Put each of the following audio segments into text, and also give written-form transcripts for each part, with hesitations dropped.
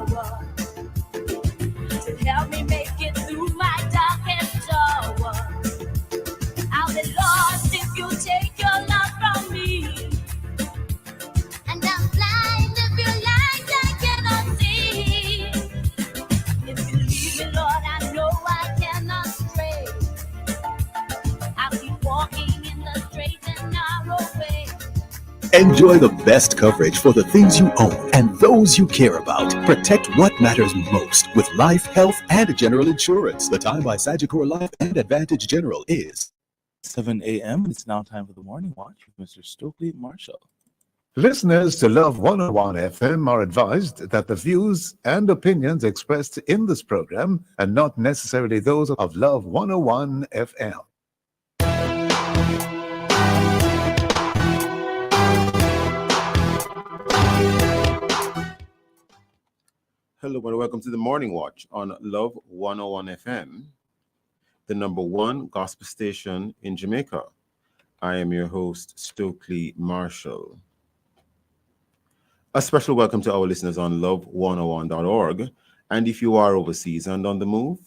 power to help me make it through my darkest hour. I'll be lost if you take your love from me, and I'm blind if your light I cannot see. If you leave me, Lord, I know I cannot stray. I'll keep walking in the straight and narrow way. Enjoy the best coverage for the things you own and those you care about. Protect what matters most with life, health, and general insurance. The time by Sagicor Life and Advantage General is 7 a.m. It's now time for the Morning Watch with Mr. Stokeley Marshall. Listeners to Love 101 FM are advised that the views and opinions expressed in this program are not necessarily those of Love 101 FM. Hello and welcome to the Morning Watch on Love 101 FM, the number one gospel station in Jamaica. I am your host, Stokeley Marshall. A special welcome to our listeners on love101.org. And if you are overseas and on the move,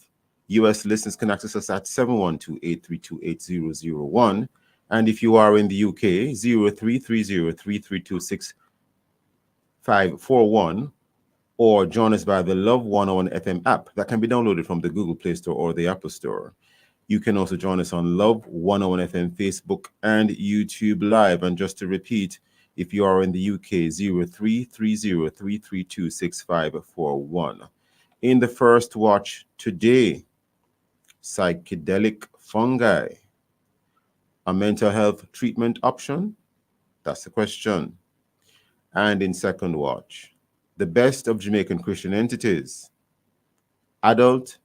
U.S. listeners can access us at 712-832-8001. And if you are in the UK, 0330-332-6541. Or join us via the Love 101 FM app that can be downloaded from the Google Play Store or the Apple Store. You can also join us on Love 101 FM Facebook and YouTube Live. And just to repeat, if you are in the UK, 0330-332-6541. In the first watch today, psychedelic fungi, a mental health treatment option? That's the question. And in second watch, the best of Jamaican Christian entities, Adult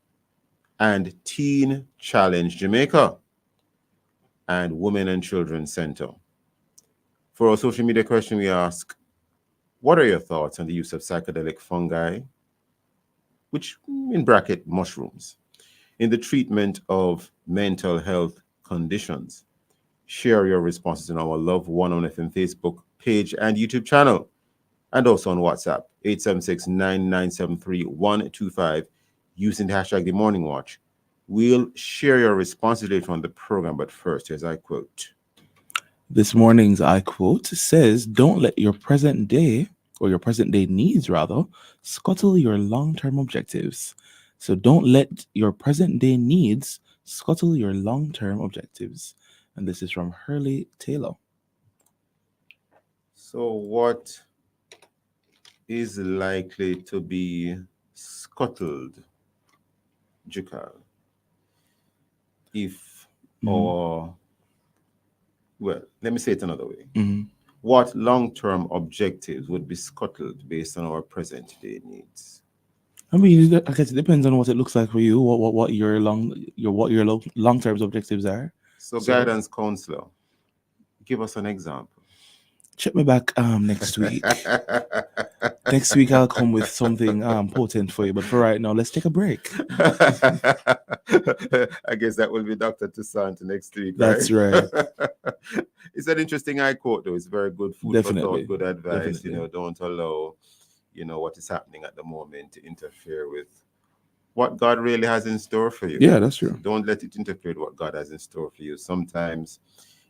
and Teen Challenge Jamaica, and Women and Children Center. For our social media question, we ask, what are your thoughts on the use of psychedelic fungi, which in bracket mushrooms, in the treatment of mental health conditions? Share your responses on our Love 101 FM Facebook page and YouTube channel, and also on WhatsApp, 876-9973-125, using the hashtag The Morning Watch. We'll share your responses later on the program, but first, here's I quote. This morning's I quote says, "Don't let your present day, or your present day needs rather, scuttle your long-term objectives." So don't let your present day needs scuttle your long-term objectives. And this is from Hurley Taylor. So what is likely to be scuttled, Jukal, if or well, let me say it another way. What long-term objectives would be scuttled based on our present day needs? I mean, I guess it depends on what it looks like for you. What your long-term objectives are. So guidance counselor, give us an example. Check me back next week. Next week I'll come with something potent for you. But for right now, let's take a break. I guess that will be Dr. Toussaint next week. That's right. It's an interesting I quote, though. It's very good food Definitely. for thought, good advice. Definitely. You know, don't allow, what is happening at the moment to interfere with what God really has in store for you. Yeah, that's true. Don't let it interfere with what God has in store for you. Sometimes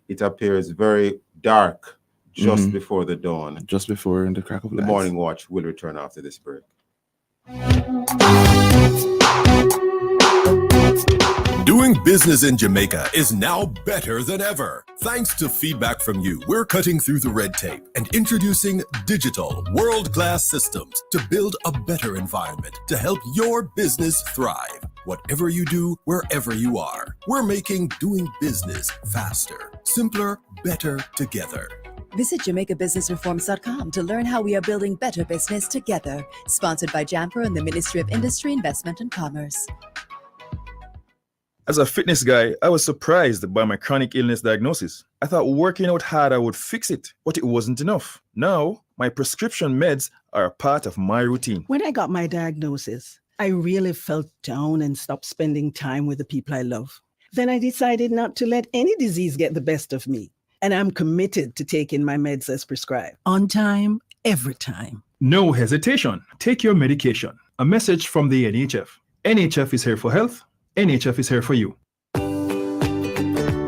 it appears very dark just before the dawn. Just before in the crack of light. The Morning Watch will return after this break. Doing business in Jamaica is now better than ever. Thanks to feedback from you, we're cutting through the red tape and introducing digital world-class systems to build a better environment to help your business thrive. Whatever you do, wherever you are, we're making doing business faster, simpler, better together. Visit JamaicaBusinessReforms.com to learn how we are building better business together. Sponsored by Jamper and the Ministry of Industry, Investment and Commerce. As a fitness guy, I was surprised by my chronic illness diagnosis. I thought working out harder would fix it, but it wasn't enough. Now, my prescription meds are a part of my routine. When I got my diagnosis, I really felt down and stopped spending time with the people I love. Then I decided not to let any disease get the best of me. And I'm committed to taking my meds as prescribed. On time, every time. No hesitation. Take your medication. A message from the NHF. NHF is here for health. NHF is here for you.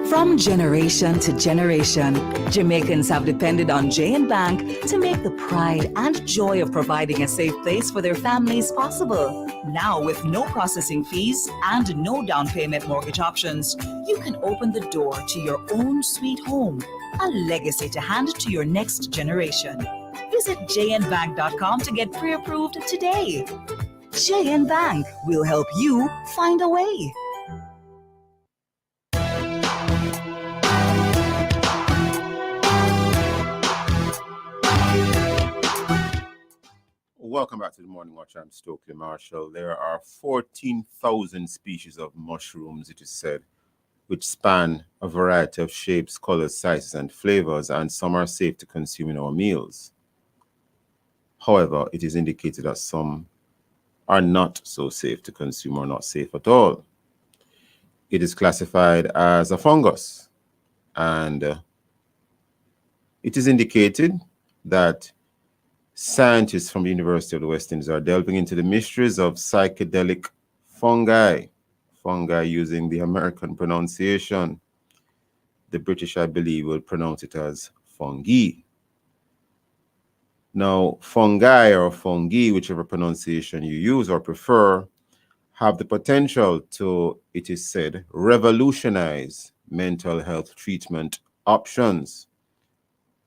From generation to generation, Jamaicans have depended on J&B Bank to make the pride and joy of providing a safe place for their families possible. Now, with no processing fees and no down payment mortgage options, you can open the door to your own sweet home, a legacy to hand to your next generation. Visit jnbank.com to get pre-approved today. J&B Bank will help you find a way. Welcome back to the Morning Watch. I'm Stokeley Marshall. There are 14,000 species of mushrooms, it is said, which span a variety of shapes, colors, sizes, and flavors, and some are safe to consume in our meals. However, it is indicated that some are not so safe to consume or not safe at all. It is classified as a fungus, and it is indicated that scientists from the University of the West Indies are delving into the mysteries of psychedelic fungi using the American pronunciation. The British, I believe, will pronounce it as fungi. Now, fungi or fungi, whichever pronunciation you use or prefer, have the potential to, it is said, revolutionize mental health treatment options.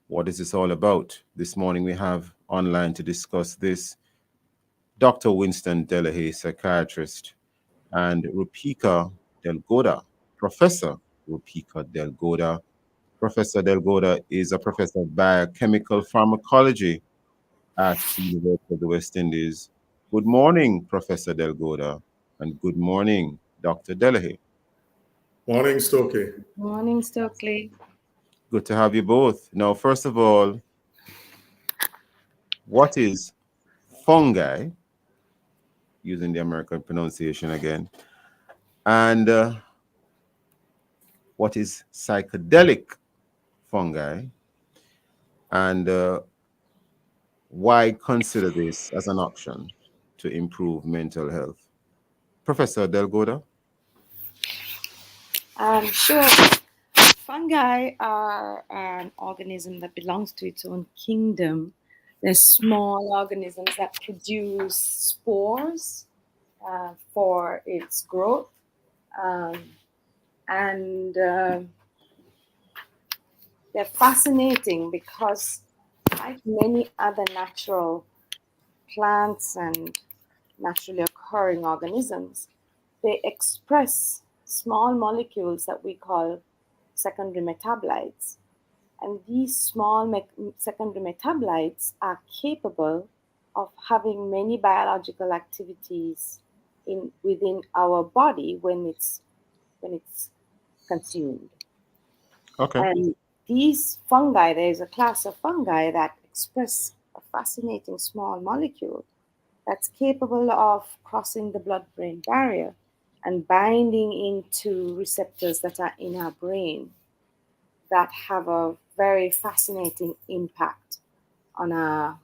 What is this all about? This morning we have online to discuss this Dr. Winston Delahaye, psychiatrist, and Rupika Delgoda, Professor Rupika Delgoda. Professor Delgoda is a professor of biochemical pharmacology at the University of the West Indies. Good morning, Professor Delgoda, and good morning, Dr. Delahaye. Morning, Stokely. Morning, Stokeley. Good to have you both. Now, first of all, what is fungi, using the American pronunciation again, and what is psychedelic fungi, and why consider this as an option to improve mental health? Professor Delgoda? Sure. Fungi are an organism that belongs to its own kingdom. They're small organisms that produce spores for its growth. And they're fascinating because, like many other natural plants and naturally occurring organisms, they express small molecules that we call secondary metabolites. And these small secondary metabolites are capable of having many biological activities within our body when it's consumed. Okay. And these fungi, there's a class of fungi that express a fascinating small molecule that's capable of crossing the blood-brain barrier and binding into receptors that are in our brain that have a very fascinating impact on our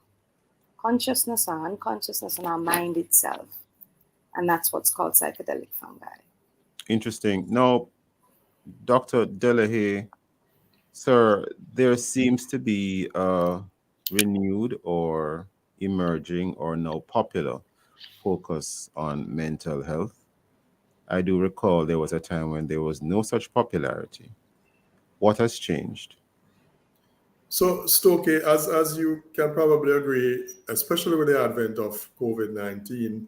consciousness, our unconsciousness, and our mind itself. And that's what's called psychedelic fungi. Interesting. Now, Dr. Delahaye, sir, there seems to be a renewed or emerging or now popular focus on mental health. I do recall there was a time when there was no such popularity. What has changed? So, Stokely, as you can probably agree, especially with the advent of COVID-19,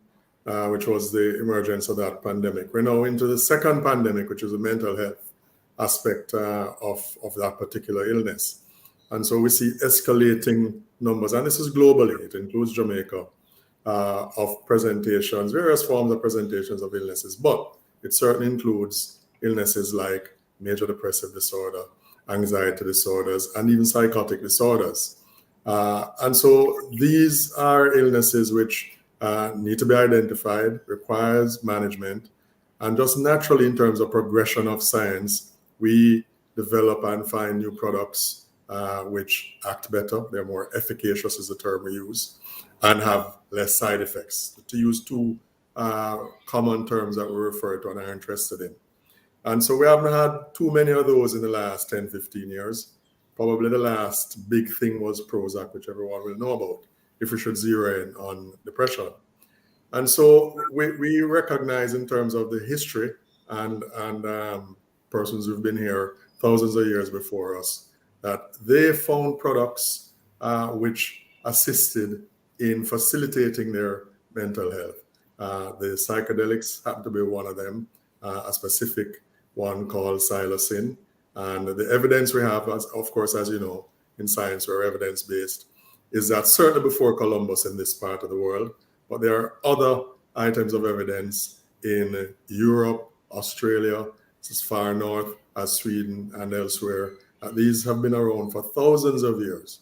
which was the emergence of that pandemic, we're now into the second pandemic, which is the mental health aspect of that particular illness. And so we see escalating numbers, and this is globally, it includes Jamaica, of presentations, various forms of presentations of illnesses, but it certainly includes illnesses like major depressive disorder, anxiety disorders, and even psychotic disorders. And so these are illnesses which need to be identified, requires management, and just naturally in terms of progression of science, we develop and find new products which act better. They're more efficacious is the term we use. and have less side effects, to use two common terms that we refer to and are interested in. And so we haven't had too many of those in the last 10, 15 years. Probably the last big thing was Prozac, which everyone will know about, if we should zero in on depression. And so we recognize in terms of the history and persons who've been here thousands of years before us, that they found products which assisted in facilitating their mental health. The psychedelics happen to be one of them, a specific one called psilocin. And the evidence we have, of course, as you know, in science we're evidence-based, is that certainly before Columbus in this part of the world, but there are other items of evidence in Europe, Australia, as far north as Sweden and elsewhere. These have been around for thousands of years.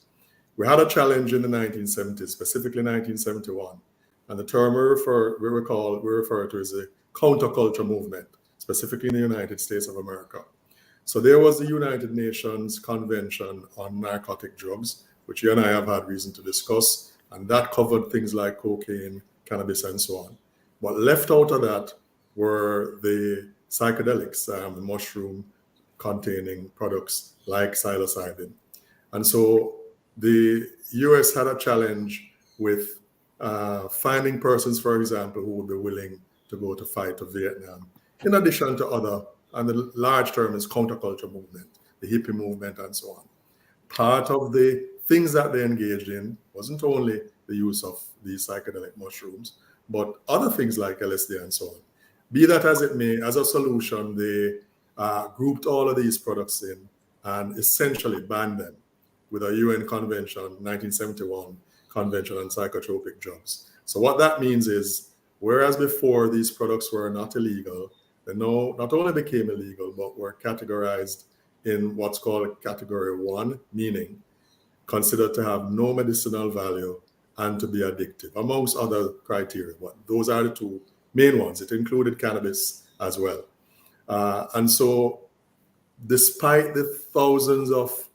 We had a challenge in the 1970s, specifically 1971. And the term we refer to as the counterculture movement, specifically in the United States of America. So there was the United Nations Convention on Narcotic Drugs, which you and I have had reason to discuss, and that covered things like cocaine, cannabis, and so on. But left out of that were the psychedelics, the mushroom-containing products like psilocybin. And so the US had a challenge with finding persons, for example, who would be willing to go to fight to Vietnam, in addition to other, and the large term is counterculture movement, the hippie movement, and so on. Part of the things that they engaged in wasn't only the use of these psychedelic mushrooms, but other things like LSD and so on. Be that as it may, as a solution, they grouped all of these products in and essentially banned them with a UN convention, 1971 Convention on Psychotropic Drugs. So what that means is, whereas before these products were not illegal, they now not only became illegal, but were categorized in what's called Category 1, meaning considered to have no medicinal value and to be addictive, amongst other criteria. But those are the two main ones. It included cannabis as well. And so despite the thousands of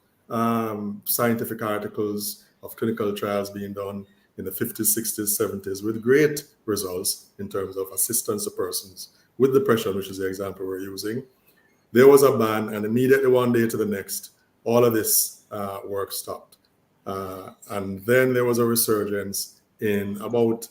scientific articles of clinical trials being done in the 50s, 60s, 70s with great results in terms of assistance to persons with depression, which is the example we're using, there was a ban, and immediately one day to the next, all of this work stopped. And then there was a resurgence in about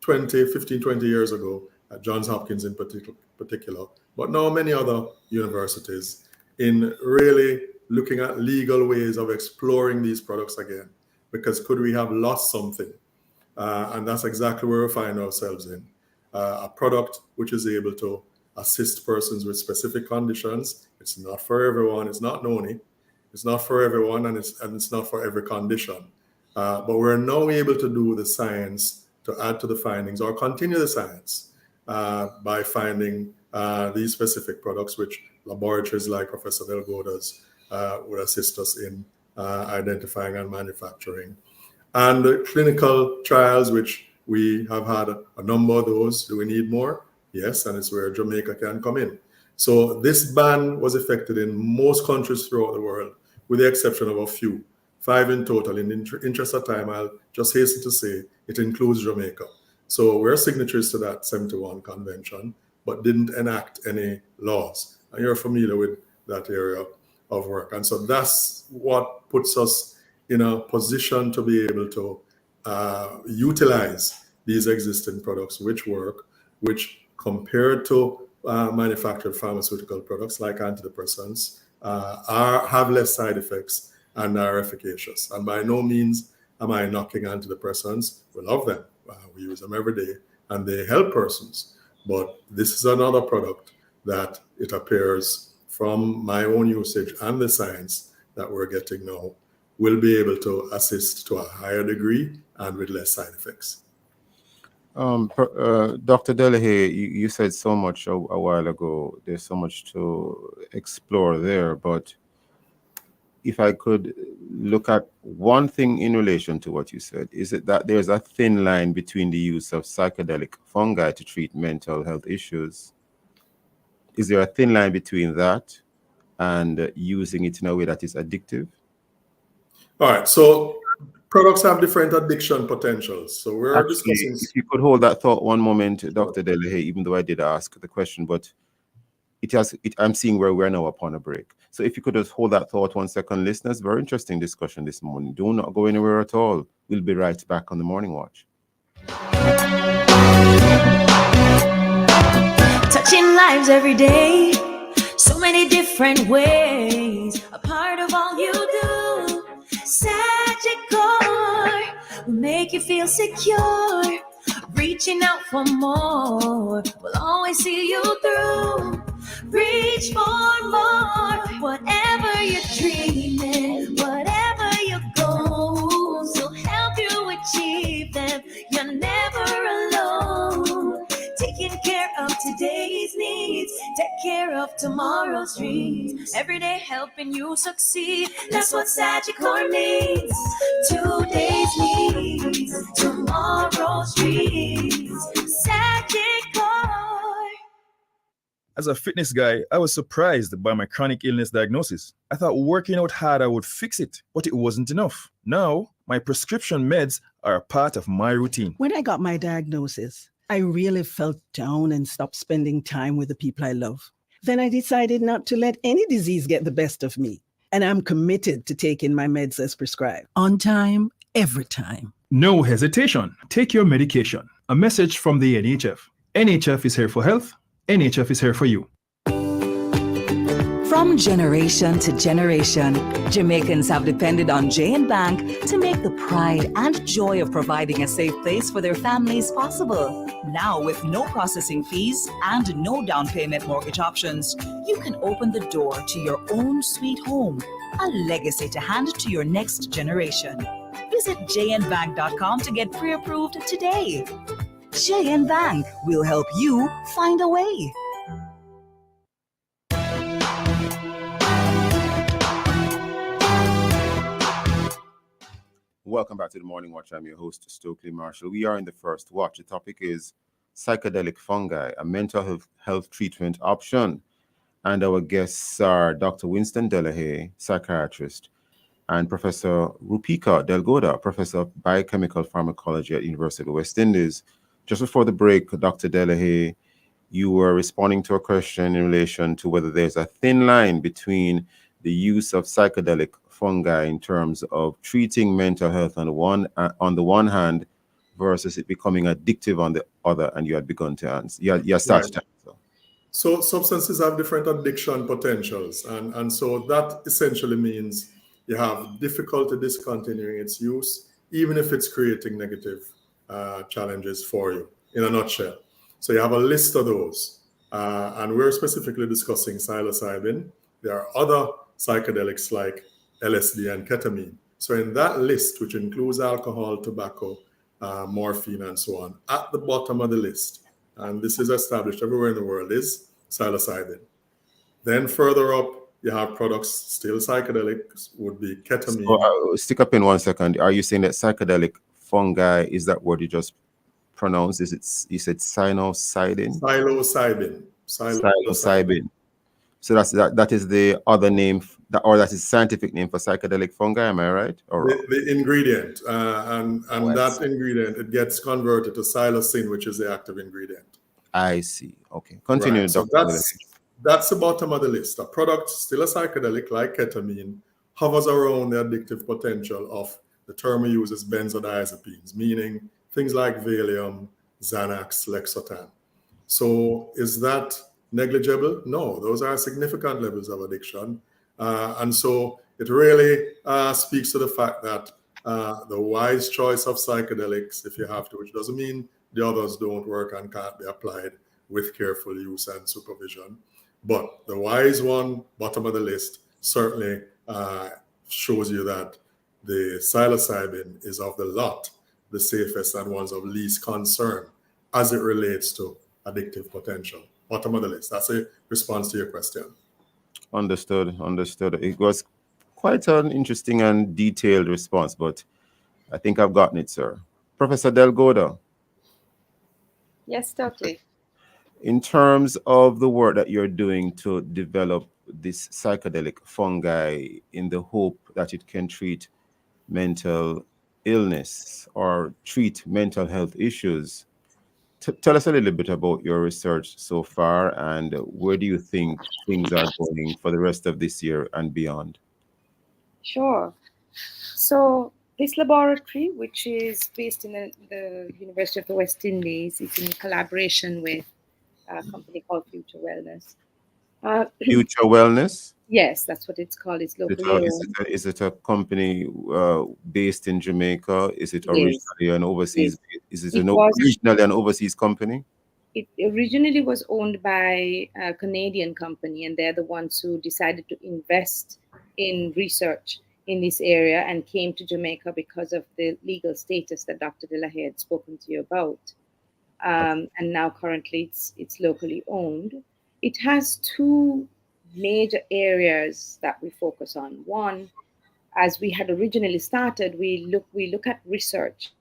15, 20 years ago at Johns Hopkins in particular, but now many other universities, in really looking at legal ways of exploring these products again, because could we have lost something? And that's exactly where we find ourselves in. A product which is able to assist persons with specific conditions. It's not for everyone, it's not noni, it's not for everyone, and it's not for every condition. But we're now able to do the science to add to the findings or continue the science by finding these specific products, which laboratories like Professor Delgoda's would assist us in identifying and manufacturing. And the clinical trials, which we have had a number of those. Do we need more? Yes, and it's where Jamaica can come in. So this ban was effected in most countries throughout the world, with the exception of a few, 5 in total. In the interest of time, I'll just hasten to say it includes Jamaica. So we're signatories to that 71 convention, but didn't enact any laws. And you're familiar with that area of work. And so that's what puts us in a position to be able to utilize these existing products which work, which compared to manufactured pharmaceutical products like antidepressants have less side effects and are efficacious. And by no means am I knocking antidepressants. We love them. We use them every day and they help persons. But this is another product that it appears from my own usage and the science that we're getting now will be able to assist to a higher degree and with less side effects. Dr. Delahaye, you said so much a while ago. There's so much to explore there, but if I could look at one thing in relation to what you said, is it that there's a thin line between the use of psychedelic fungi to treat mental health issues? Is there a thin line between that and using it in a way that is addictive? All right, so products have different addiction potentials. So we're Actually, discussing. if you could hold that thought one moment, Dr. Delahaye, even though I did ask the question, but I'm seeing where we're now upon a break. So if you could just hold that thought 1 second, listeners, very interesting discussion this morning. Do not go anywhere at all. We'll be right back on the Morning Watch. Touching lives every day, so many different ways, a part of all you do. Sagicor will make you feel secure, reaching out for more, will always see you through. Reach for more, whatever you're dreaming, whatever your goals, will help you achieve them. You're never alone. Taking care of today's needs, take care of tomorrow's dreams. Every day helping you succeed. That's what Sagicor means. Today's needs, tomorrow's dreams. Sagicor. As a fitness guy, I was surprised by my chronic illness diagnosis. I thought working out harder would fix it, but it wasn't enough. Now, my prescription meds are a part of my routine. When I got my diagnosis, I really felt down and stopped spending time with the people I love. Then I decided not to let any disease get the best of me. And I'm committed to taking my meds as prescribed. On time, every time. No hesitation. Take your medication. A message from the NHF. NHF is here for health. NHF is here for you. From generation to generation, Jamaicans have depended on J&B Bank to make the pride and joy of providing a safe place for their families possible. Now, with no processing fees and no down payment mortgage options, you can open the door to your own sweet home, a legacy to hand to your next generation. Visit jnbank.com to get pre-approved today. J&B Bank will help you find a way. Welcome back to the Morning Watch. I'm your host, Stokeley Marshall. We are in the first watch. The topic is psychedelic fungi, a mental health treatment option. And our guests are Dr. Winston Delahaye, psychiatrist, and Professor Rupika Delgoda, professor of biochemical pharmacology at University of the West Indies. Just before the break, Dr. Delahaye, you were responding to a question in relation to whether there's a thin line between the use of psychedelic fungi in terms of treating mental health on the one hand versus it becoming addictive on the other, and you had begun to answer. You started to answer. So substances have different addiction potentials, and so that essentially means you have difficulty discontinuing its use, even if it's creating negative challenges for you, in a nutshell. So you have a list of those, and we're specifically discussing psilocybin. There are other psychedelics like LSD and ketamine. So in that list, which includes alcohol, tobacco, morphine, and so on, at the bottom of the list, and this is established everywhere in the world, is psilocybin. Then further up, you have products, still psychedelics, would be ketamine. So, stick up in 1 second. Are you saying that psychedelic fungi, is that word you just pronounced? You said psilocybin? Psilocybin. So that is the other name, that is scientific name for psychedelic fungi, am I right? Or the ingredient, and that ingredient, it gets converted to psilocin, which is the active ingredient. I see. Okay. Continue, Right. So Dr. that's the bottom of the list. A product, still a psychedelic like ketamine, hovers around the addictive potential of, the term we use is benzodiazepines, meaning things like Valium, Xanax, Lexotan. So is that negligible? No, those are significant levels of addiction. And so it really speaks to the fact that the wise choice of psychedelics, if you have to, which doesn't mean the others don't work and can't be applied with careful use and supervision. But the wise one, bottom of the list, certainly shows you that the psilocybin is of the lot the safest and ones of least concern as it relates to addictive potential. Bottom of the list. That's a response to your question. Understood. It was quite an interesting and detailed response, but I think I've gotten it, sir. Professor Delgoda. Yes, Stokeley. In terms of the work that you're doing to develop this psychedelic fungi in the hope that it can treat mental illness or treat mental health issues. Tell us a little bit about your research so far, and where do you think things are going for the rest of this year and beyond? Sure. So this laboratory, which is based in the University of the West Indies, is in collaboration with a company called Future Wellness. Future Wellness? Yes, that's what it's called. It's locally owned. Is it a company based in Jamaica? Is it Yes, originally an overseas? yes. Is it It was. originally an overseas company? It originally was owned by a Canadian company, and they're the ones who decided to invest in research in this area and came to Jamaica because of the legal status that Dr. Delahaye had spoken to you about. And now currently it's locally owned. It has two major areas that we focus on. One, as we had originally started, we look at research.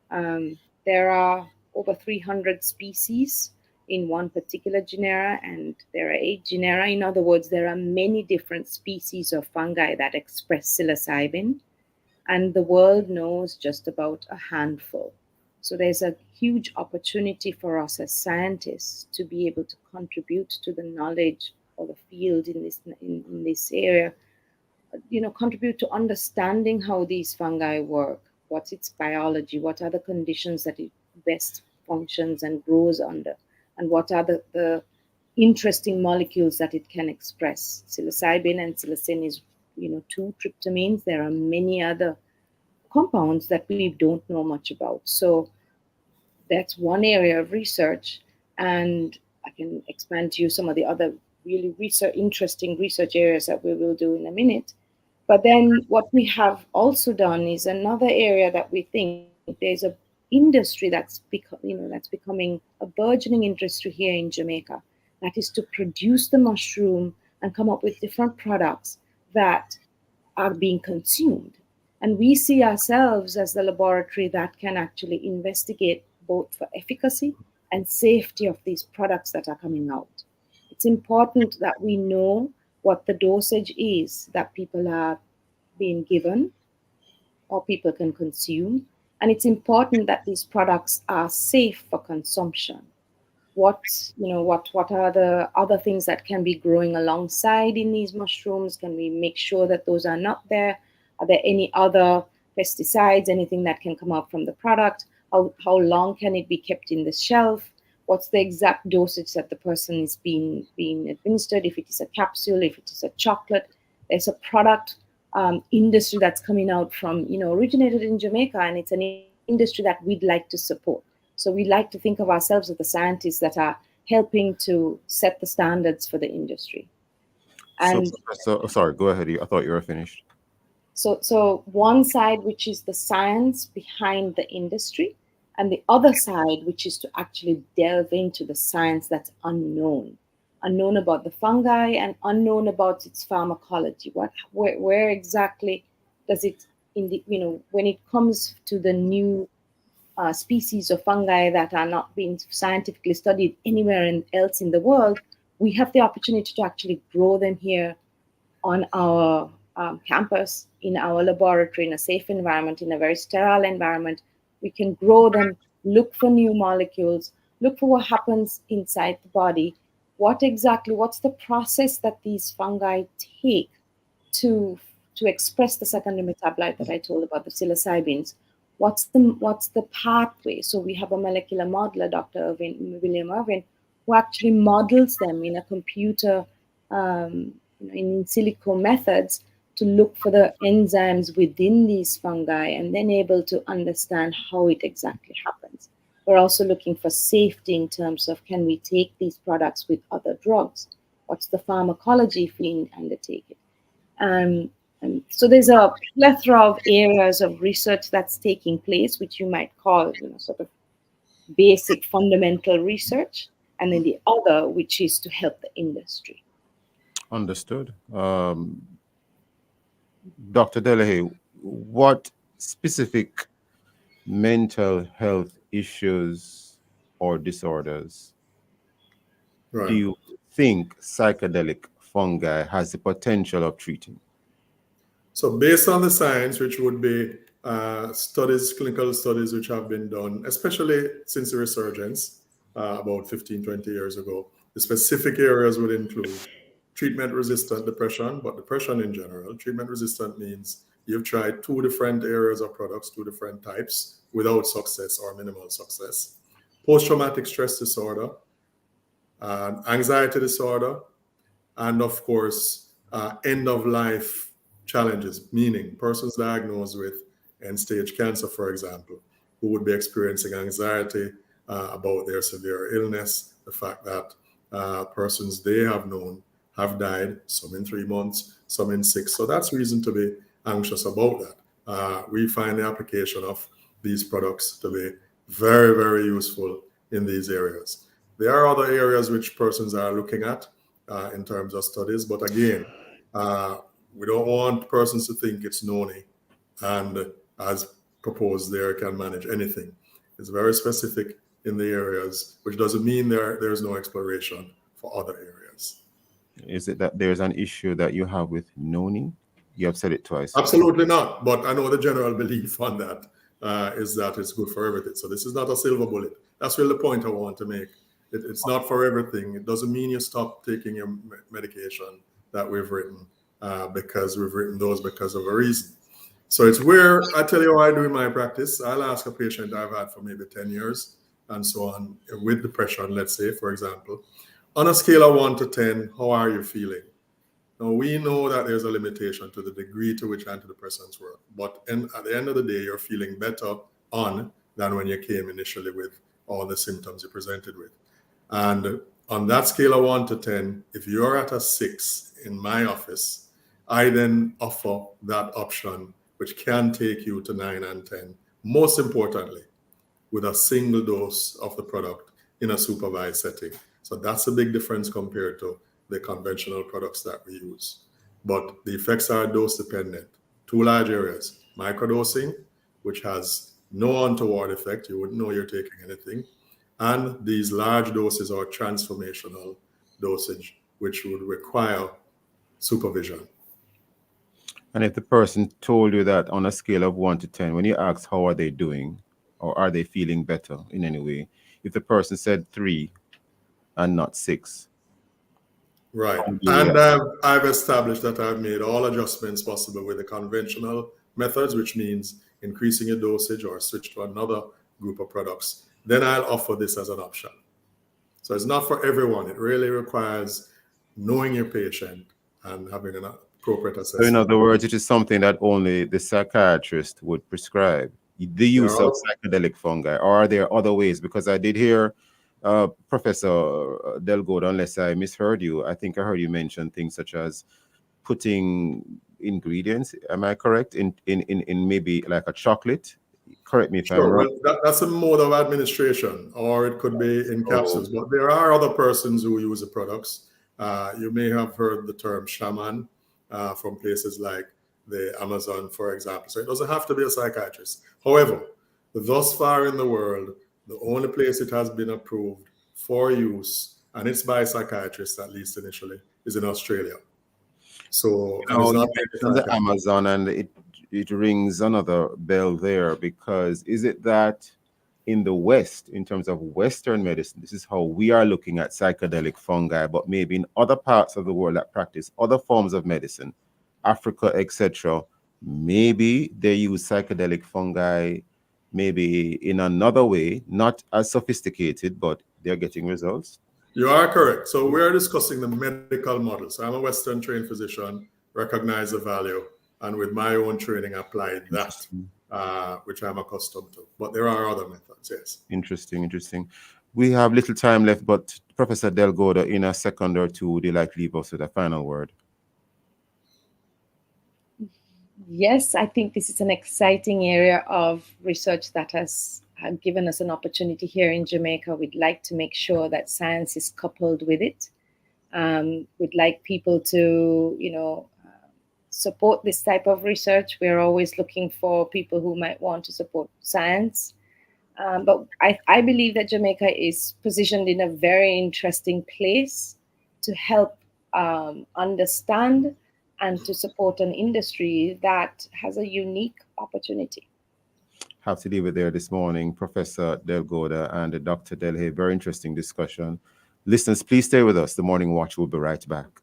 There are over 300 species in one particular genera, and there are 8 genera. In other words, there are many different species of fungi that express psilocybin, and the world knows just about a handful. So there's a huge opportunity for us as scientists to be able to contribute to the knowledge of the field in this area, contribute to understanding how these fungi work, what's its biology, what are the conditions that it best functions and grows under, and what are the interesting molecules that it can express. Psilocybin and psilocin is, 2 tryptamines. There are many other compounds that we don't know much about. So that's one area of research, and I can expand to you some of the other really interesting research areas that we will do in a minute. But then what we have also done is another area that we think there's a industry that's becoming a burgeoning industry here in Jamaica, that is to produce the mushroom and come up with different products that are being consumed. And we see ourselves as the laboratory that can actually investigate both for efficacy and safety of these products that are coming out. It's important that we know what the dosage is that people are being given or people can consume. And it's important that these products are safe for consumption. What are the other things that can be growing alongside in these mushrooms? Can we make sure that those are not there? Are there any other pesticides, anything that can come out from the product? How long can it be kept in the shelf? What's the exact dosage that the person is being administered? If it is a capsule, if it is a chocolate, there's a product industry that's coming out from, originated in Jamaica, and it's an industry that we'd like to support. So we like to think of ourselves as the scientists that are helping to set the standards for the industry. And so sorry, go ahead. I thought you were finished. So one side, which is the science behind the industry, and the other side, which is to actually delve into the science that's unknown about the fungi and unknown about its pharmacology. Where exactly does it, when it comes to the new species of fungi that are not being scientifically studied anywhere else in the world, we have the opportunity to actually grow them here on our campus, in our laboratory, in a safe environment, in a very sterile environment. We can grow them, look for new molecules, look for what happens inside the body. What's the process that these fungi take to express the secondary metabolite that I told about, the psilocybins? What's the pathway? So we have a molecular modeler, Dr. William Irvin, who actually models them in a computer, in silico methods, to look for the enzymes within these fungi and then able to understand how it exactly happens. We're also looking for safety in terms of, can we take these products with other drugs? What's the pharmacology if we undertake it? And so there's a plethora of areas of research that's taking place, which you might call, sort of basic fundamental research, and then the other, which is to help the industry. Understood. Dr. Delahaye, what specific mental health issues or disorders do you think psychedelic fungi has the potential of treating? So based on the science, which would be clinical studies which have been done, especially since the resurgence about 15, 20 years ago. The specific areas would include treatment-resistant depression, but depression in general. Treatment-resistant means you've tried 2 different areas of products, 2 different types, without success or minimal success. Post-traumatic stress disorder, anxiety disorder, and of course, end-of-life challenges, meaning persons diagnosed with end-stage cancer, for example, who would be experiencing anxiety about their severe illness, the fact that persons they have known have died, some in 3 months, some in 6. So that's reason to be anxious about that. We find the application of these products to be very, very useful in these areas. There are other areas which persons are looking at in terms of studies, but again, we don't want persons to think it's noni and as proposed there can manage anything. It's very specific in the areas, which doesn't mean there's no exploration for other areas. Is it that there's an issue that you have with noni? You have said it twice. Absolutely not. But I know the general belief on that is that it's good for everything. So this is not a silver bullet. That's really the point I want to make. It's not for everything. It doesn't mean you stop taking your medication that we've written because we've written those because of a reason. So it's where I tell you how I do in my practice. I'll ask a patient I've had for maybe 10 years and so on with depression, let's say, for example. On a scale of 1 to 10, how are you feeling? Now, we know that there's a limitation to the degree to which antidepressants work, but at the end of the day, you're feeling better on than when you came initially with all the symptoms you presented with. And on that scale of 1 to 10, if you're at a 6 in my office, I then offer that option, which can take you to 9 and 10, most importantly, with a single dose of the product in a supervised setting. So that's a big difference compared to the conventional products that we use. But the effects are dose dependent. 2 large areas, microdosing, which has no untoward effect, you wouldn't know you're taking anything, and these large doses or transformational dosage, which would require supervision. And if the person told you that on a scale of 1 to 10, when you ask how are they doing or are they feeling better in any way, if the person said 3 and not 6. Right. And I've established that I've made all adjustments possible with the conventional methods, which means increasing your dosage or switch to another group of products. Then I'll offer this as an option. So it's not for everyone. It really requires knowing your patient and having an appropriate assessment. So in other words, it is something that only the psychiatrist would prescribe, the use of psychedelic fungi, or are there other ways? Because I did hear Professor Delgado, unless I misheard you, I think I heard you mention things such as putting ingredients, am I correct, in maybe like a chocolate? Correct me if I'm wrong. Well, that's a mode of administration, or it could be in capsules. But there are other persons who use the products. You may have heard the term shaman from places like the Amazon, for example. So it doesn't have to be a psychiatrist. However, thus far in the world, the only place it has been approved for use, and it's by psychiatrists at least initially, is in Australia. So it's not the Amazon, and it rings another bell there, because is it that in the West, in terms of Western medicine, this is how we are looking at psychedelic fungi, but maybe in other parts of the world that practice other forms of medicine, Africa, etc., maybe they use psychedelic fungi maybe in another way, not as sophisticated, but they're getting results? You are correct. So we're discussing the medical model. So I'm a Western trained physician, recognize the value, and with my own training applied that, which I'm accustomed to. But there are other methods, yes. Interesting. We have little time left, but Professor Delgado, in a second or two, would you like to leave us with a final word? Yes, I think this is an exciting area of research that has given us an opportunity here in Jamaica. We'd like to make sure that science is coupled with it. We'd like people to, support this type of research. We're always looking for people who might want to support science. But I believe that Jamaica is positioned in a very interesting place to help understand and to support an industry that has a unique opportunity. have to leave it there this morning. Professor Delgoda and Dr. Delhay, very interesting discussion. Listeners, please stay with us. The Morning Watch will be right back.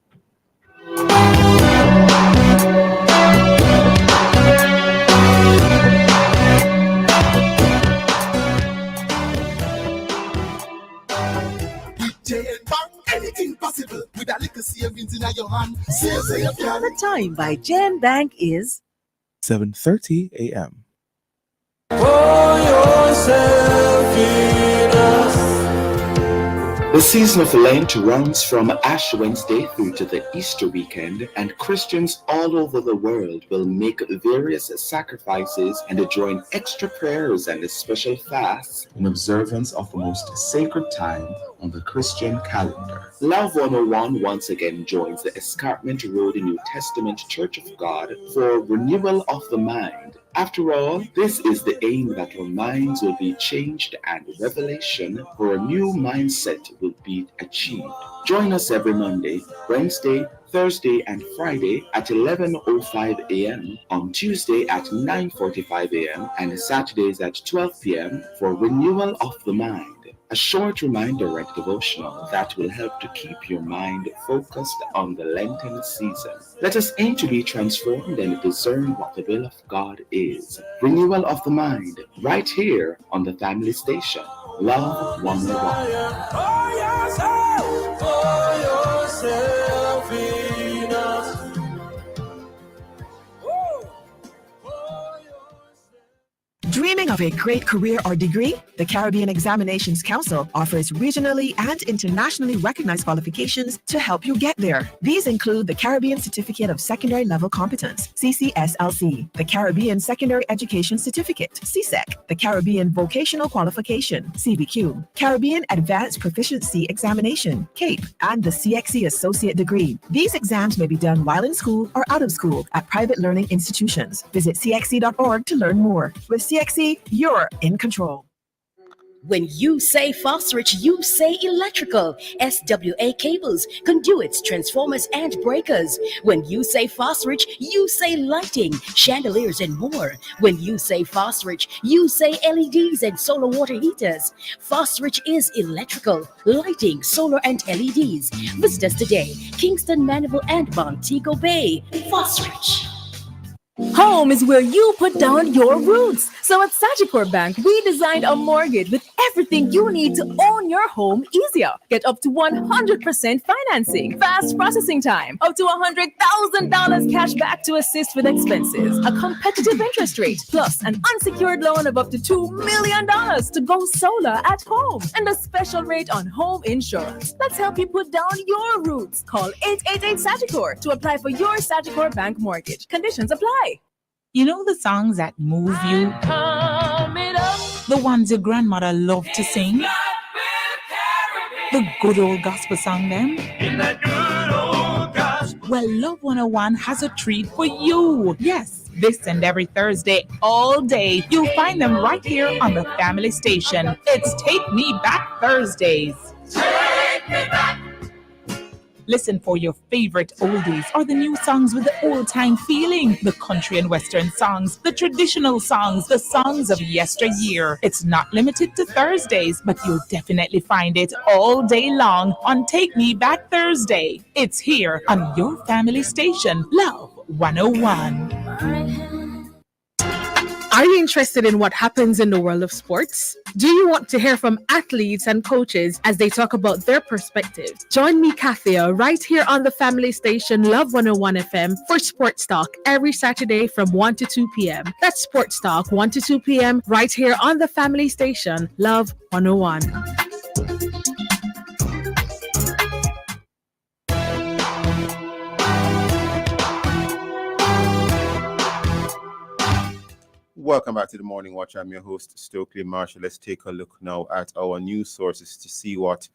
Anything possible with a little savings in your hand. Save your The time by Jan Bank is 7:30 a.m. The season of Lent runs from Ash Wednesday through to the Easter weekend, and Christians all over the world will make various sacrifices and join extra prayers and special fasts in observance of the most sacred time on the Christian calendar. Love 101 once again joins the Escarpment Road New Testament Church of God for renewal of the mind. After all, this is the aim, that our minds will be changed and revelation for a new mindset will be achieved. Join us every Monday, Wednesday, Thursday, and Friday at 11:05 a.m., on Tuesday at 9:45 a.m., and Saturdays at 12 p.m. for renewal of the mind. A short reminder and devotional that will help to keep your mind focused on the Lenten season. Let us aim to be transformed and discern what the will of God is. Renewal of the mind, right here on the Family Station. Love 101. Dreaming of a great career or degree? The Caribbean Examinations Council offers regionally and internationally recognized qualifications to help you get there. These include the Caribbean Certificate of Secondary Level Competence, CCSLC, the Caribbean Secondary Education Certificate, CSEC, the Caribbean Vocational Qualification, CVQ, Caribbean Advanced Proficiency Examination, CAPE, and the CXC Associate Degree. These exams may be done while in school or out of school at private learning institutions. Visit cxc.org to learn more. With CXC, you're in control. When you say phosphorus, you say electrical. SWA cables, conduits, transformers, and breakers. When you say phosphorus, you say lighting, chandeliers, and more. When you say phosphorus, you say LEDs and solar water heaters. Phosphorus is electrical, lighting, solar, and LEDs. Visit us today, Kingston, Mandeville, and Montego Bay. Phosphorus. Home is where you put down your roots. So at Sagicor Bank, we designed a mortgage with everything you need to own your home easier. Get up to 100% financing, fast processing time, up to $100,000 cash back to assist with expenses, a competitive interest rate, plus an unsecured loan of up to $2 million to go solar at home, and a special rate on home insurance. Let's help you put down your roots. Call 888 Sagicor to apply for your Sagicor Bank mortgage. Conditions apply. You know the songs that move you? The ones your grandmother loved to sing? The good old gospel song them? Well, Love 101 has a treat for you. Yes, this and every Thursday, all day, you'll find them right here on the Family Station. It's Take Me Back Thursdays. Take me back. Listen for your favorite oldies or the new songs with the old-time feeling, the country and western songs, the traditional songs, the songs of yesteryear. It's not limited to Thursdays, but you'll definitely find it all day long on Take Me Back Thursday. It's here on your family station, Love 101. Are you interested in what happens in the world of sports? Do you want to hear from athletes and coaches as they talk about their perspectives? Join me, Kathia, right here on the family station Love 101 FM for Sports Talk every Saturday from 1 to 2 p.m. That's Sports Talk 1 to 2 p.m. right here on the family station Love 101. Welcome back to the Morning Watch. I'm your host, Stokeley Marshall. Let's take a look now at our news sources to see what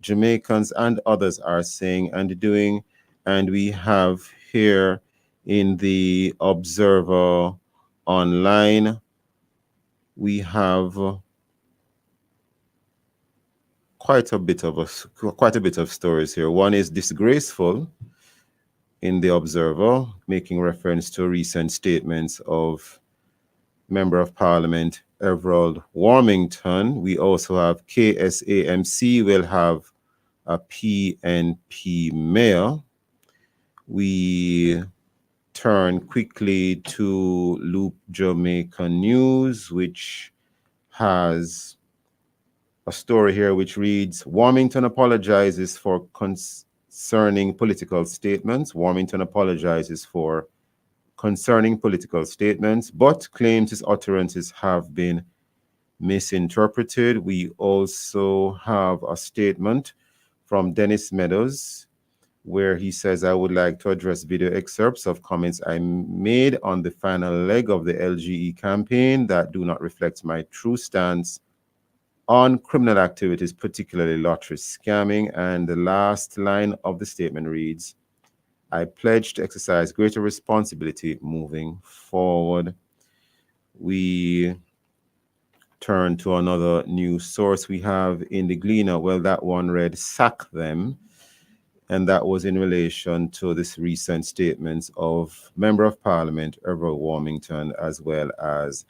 Jamaicans and others are saying and doing. And we have here in the Observer Online, we have quite a bit of stories here. One is disgraceful in the Observer, making reference to recent statements of Member of Parliament Everald Warmington. We also have KSAMC will have a PNP mayor. We turn quickly to Loop Jamaica News, which has a story here which reads, Warmington apologizes for concerning political statements. Warmington apologizes for concerning political statements, but claims his utterances have been misinterpreted. We also have a statement from Dennis Meadows, where he says, I would like to address video excerpts of comments I made on the final leg of the LGE campaign that do not reflect my true stance on criminal activities, particularly lottery scamming. And the last line of the statement reads, I pledge to exercise greater responsibility moving forward. We turn to another news source we have in the Gleaner. Well, that one read, sack them. And that was in relation to this recent statements of Member of Parliament Everald Warmington, as well as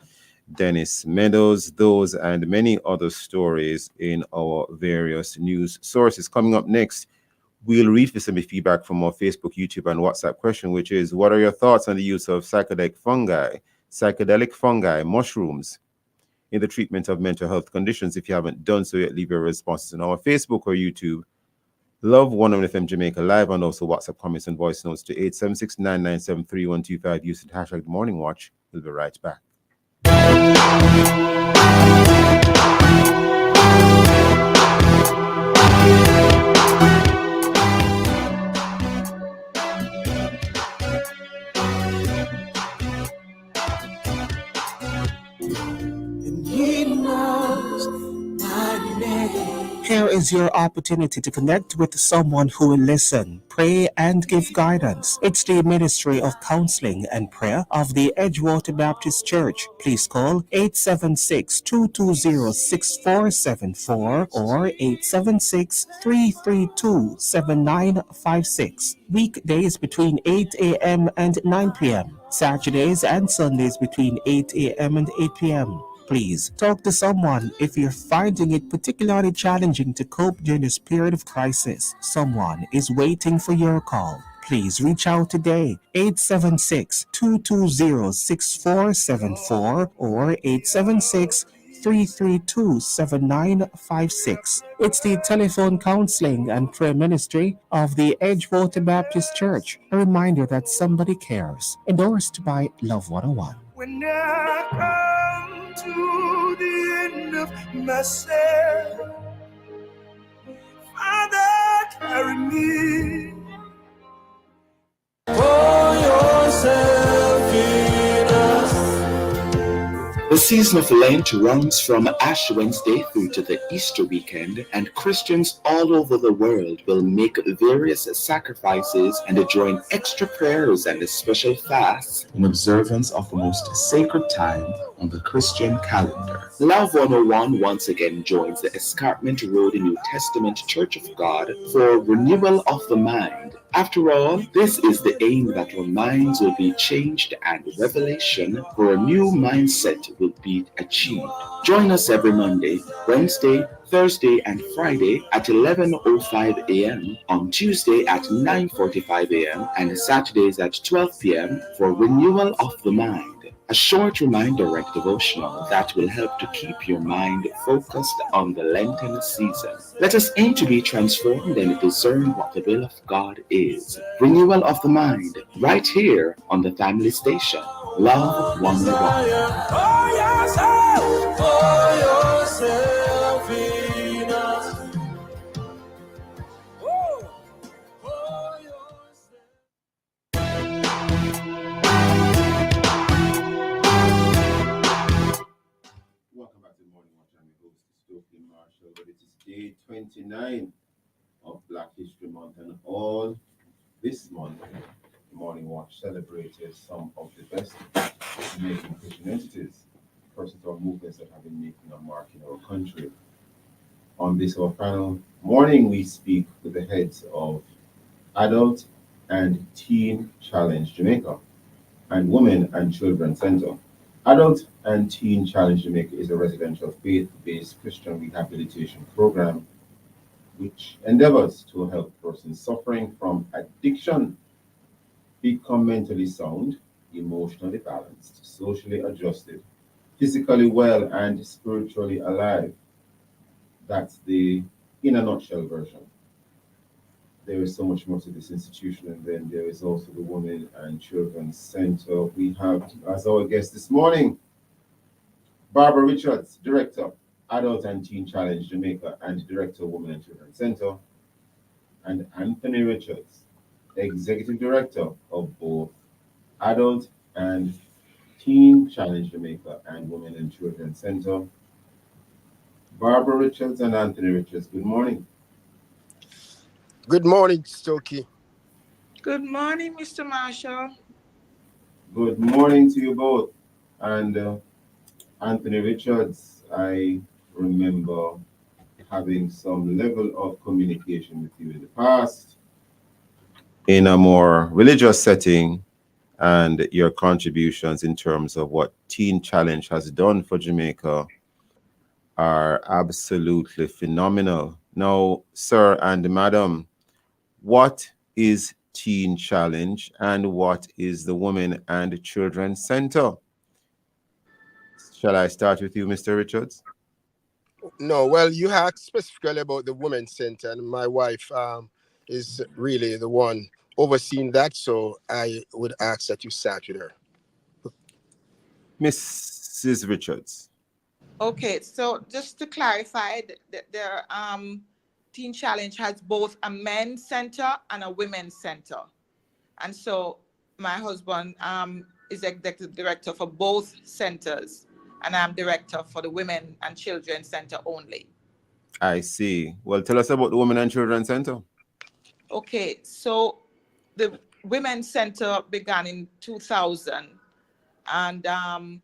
Dennis Meadows. Those and many other stories in our various news sources. Coming up next, we'll read for some feedback from our Facebook, YouTube, and WhatsApp question, which is, what are your thoughts on the use of psychedelic fungi, mushrooms, in the treatment of mental health conditions? If you haven't done so yet, leave your responses on our Facebook or YouTube. Love 101 FM Jamaica Live, and also WhatsApp comments and voice notes to 876-997-3125 using hashtag The Morning Watch. We'll be right back. Here is your opportunity to connect with someone who will listen, pray, and give guidance. It's the Ministry of Counseling and Prayer of the Edgewater Baptist Church. Please call 876-220-6474 or 876-332-7956. Weekdays between 8 a.m. and 9 p.m. Saturdays and Sundays between 8 a.m. and 8 p.m. Please talk to someone if you're finding it particularly challenging to cope during this period of crisis. Someone is waiting for your call. Please reach out today, 876-220-6474 or 876-332-7956. It's the telephone counseling and prayer ministry of the Edgewater Baptist Church. A reminder that somebody cares. Endorsed by Love 101. When I come to the end of myself, Father, carry me. For yourself in us. The season of Lent runs from Ash Wednesday through to the Easter weekend, and Christians all over the world will make various sacrifices and join extra prayers and special fasts in observance of the most sacred time on the Christian calendar. Love 101 once again joins the Escarpment Road New Testament Church of God for Renewal of the Mind. After all, this is the aim, that our minds will be changed and revelation for a new mindset will be achieved. Join us every Monday, Wednesday, Thursday, and Friday at 11:05 a.m., on Tuesday at 9:45 a.m., and Saturdays at 12 p.m. for Renewal of the Mind. A short reminder and devotional that will help to keep your mind focused on the Lenten season. Let us aim to be transformed and discern what the will of God is. Renewal of the Mind, right here on the Family Station. Love 101. For yourself in us. Welcome back to the Morning Watch. I'm your host, Stokeley Marshall. But it is day 29 of Black History Month, and all this month, the Morning Watch celebrated some of the best Jamaican Christian entities, persons or movements that have been making a mark in our country. On this our final morning, we speak with the heads of Adult and Teen Challenge Jamaica and Women and Children Center. Adult and Teen Challenge Jamaica is a residential faith-based Christian rehabilitation program which endeavors to help persons suffering from addiction become mentally sound, emotionally balanced, socially adjusted, physically well, and spiritually alive. That's the in a nutshell version. There is so much more to this institution, and then there is also the Women and Children's Center. We have as our guest this morning Barbara Richards, Director, Adult and Teen Challenge Jamaica, and Director, Women and Children's Center, and Anthony Richards, Executive Director of both Adult and Teen Challenge Jamaica and Women and Children's Center. Barbara Richards and Anthony Richards, good morning. Good morning, Stokeley. Good morning, Mr. Marshall. Good morning to you both. And Anthony Richards, I remember having some level of communication with you in the past in a more religious setting, and your contributions in terms of what Teen Challenge has done for Jamaica are absolutely phenomenal. Now, sir and madam, what is Teen Challenge and what is the Women and Children's Center? Shall I start with you, Mr. Richards? No, well, you asked specifically about the Women's Center, and my wife is really the one overseeing that, so I would ask that you start with her. Mrs. Richards. Okay, so just to clarify, the Teen Challenge has both a men's center and a women's center. And so my husband is executive director for both centers, and I'm director for the Women and Children's Center only. I see. Well, tell us about the Women and Children's Center. Okay, so the Women's Center began in 2000, and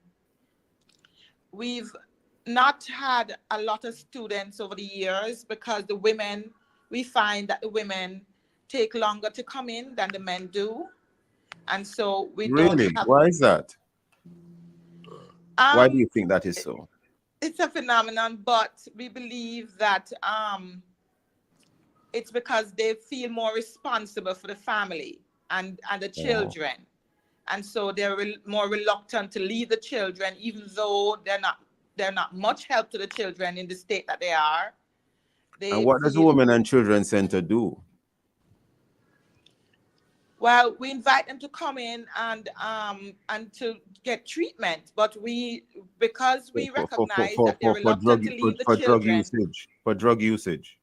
we've not had a lot of students over the years because we find that the women take longer to come in than the men do. And so we don't have... Why is that? Why do you think that is so? It's a phenomenon, but we believe that it's because they feel more responsible for the family and the children. And so they're more reluctant to leave the children, even though they're not much help to the children in the state that they are. And what does the Women and Children's Center do? Well, we invite them to come in and to get treatment, but because we recognize that they're reluctant to leave the children. For drug usage.